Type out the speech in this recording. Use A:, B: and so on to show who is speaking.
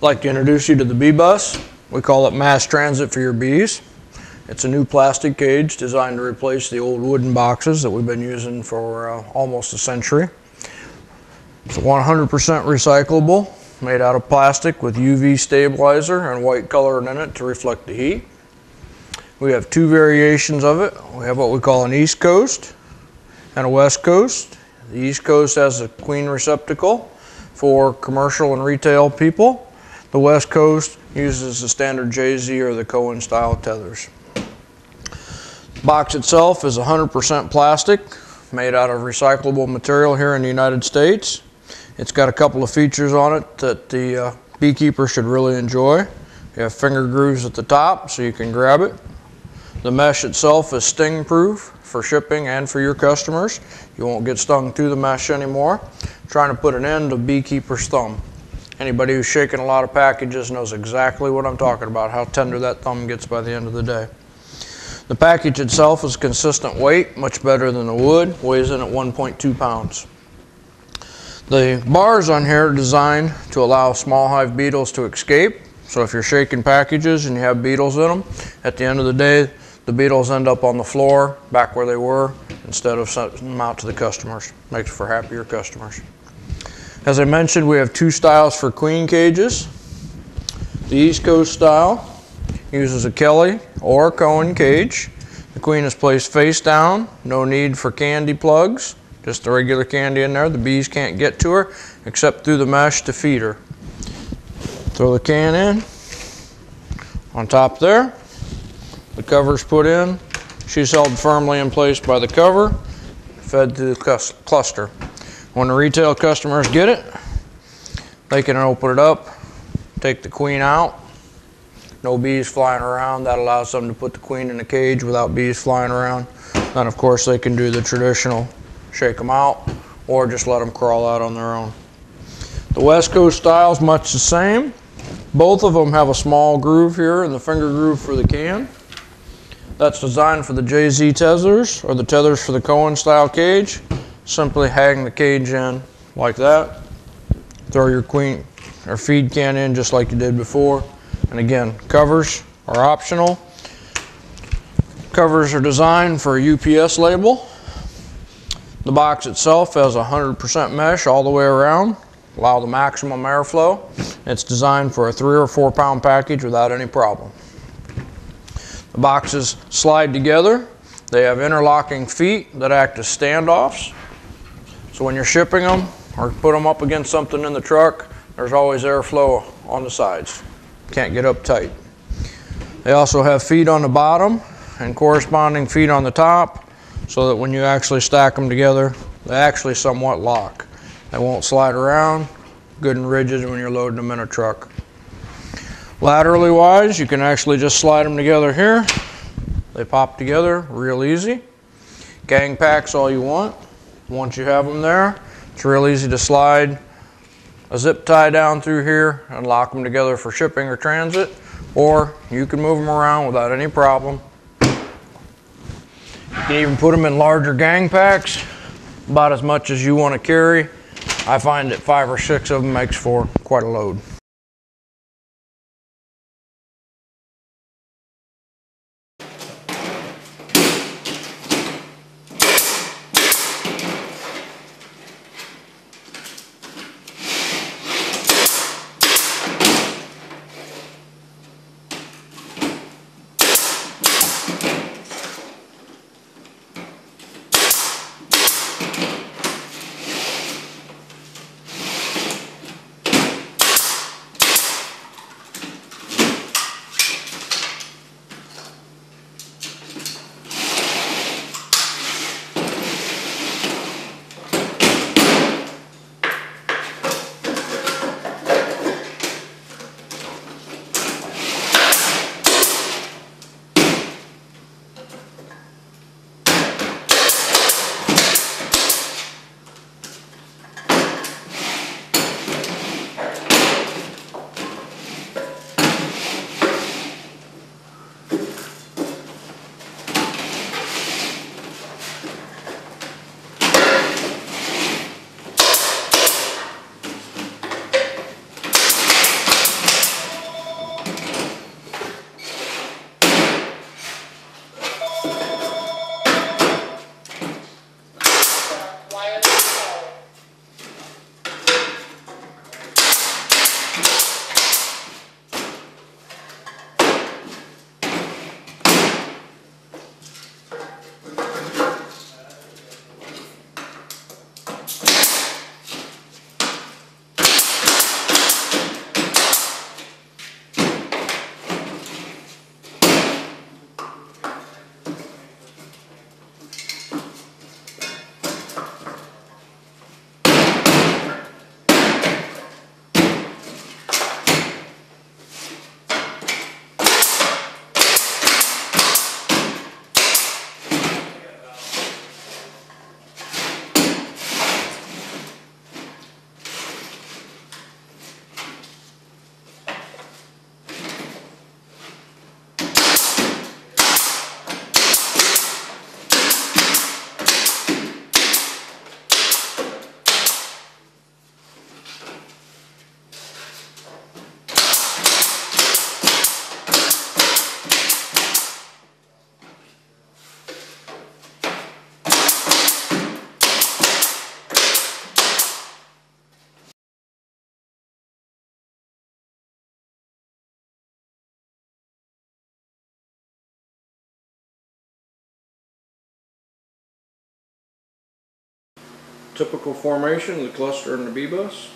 A: I'd like to introduce you to the Bee Bus. We call it mass transit for your bees. It's a new plastic cage designed to replace the old wooden boxes that we've been using for almost a century. It's 100% recyclable, made out of plastic with UV stabilizer and white coloring in it to reflect the heat. We have two variations of it. We have what we call an East Coast and a West Coast. The East Coast has a queen receptacle for commercial and retail people. The West Coast uses the standard JZ or the Cohen style tethers. The box itself is 100% plastic, made out of recyclable material here in the United States. It's got a couple of features on it that the beekeeper should really enjoy. You have finger grooves at the top so you can grab it. The mesh itself is sting proof for shipping and for your customers. You won't get stung through the mesh anymore. Trying to put an end to beekeeper's thumb. Anybody who's shaking a lot of packages knows exactly what I'm talking about, how tender that thumb gets by the end of the day. The package itself is consistent weight, much better than the wood, weighs in at 1.2 pounds. The bars on here are designed to allow small hive beetles to escape. So if you're shaking packages and you have beetles in them, at the end of the day, the beetles end up on the floor, back where they were, instead of sending them out to the customers. Makes for happier customers. As I mentioned, we have two styles for queen cages. The East Coast style uses a Kelly or Cohen cage. The queen is placed face down, no need for candy plugs, just the regular candy in there. The bees can't get to her except through the mesh to feed her. Throw the can in, on top there. The cover's put in. She's held firmly in place by the cover, fed to the cluster. When the retail customers get it, they can open it up, take the queen out. No bees flying around. That allows them to put the queen in the cage without bees flying around. Then of course they can do the traditional shake them out or just let them crawl out on their own. The West Coast style is much the same. Both of them have a small groove here in the finger groove for the can. That's designed for the JZ tethers or the tethers for the Cohen style cage. Simply hang the cage in like that. Throw your queen or feed can in just like you did before. And again, covers are optional. Covers are designed for a UPS label. The box itself has 100% mesh all the way around. Allow the maximum airflow. It's designed for a 3 or 4 pound package without any problem. The boxes slide together. They have interlocking feet that act as standoffs. So when you're shipping them or put them up against something in the truck, there's always airflow on the sides. Can't get up tight. They also have feet on the bottom and corresponding feet on the top so that when you actually stack them together, they actually somewhat lock. They won't slide around, good and rigid when you're loading them in a truck. Laterally wise, you can actually just slide them together here. They pop together real easy. Gang packs all you want. Once you have them there, it's real easy to slide a zip tie down through here and lock them together for shipping or transit, or you can move them around without any problem. You can even put them in larger gang packs, about as much as you want to carry. I find that 5 or 6 of them makes for quite a load. typical formation of the cluster and the bee bus.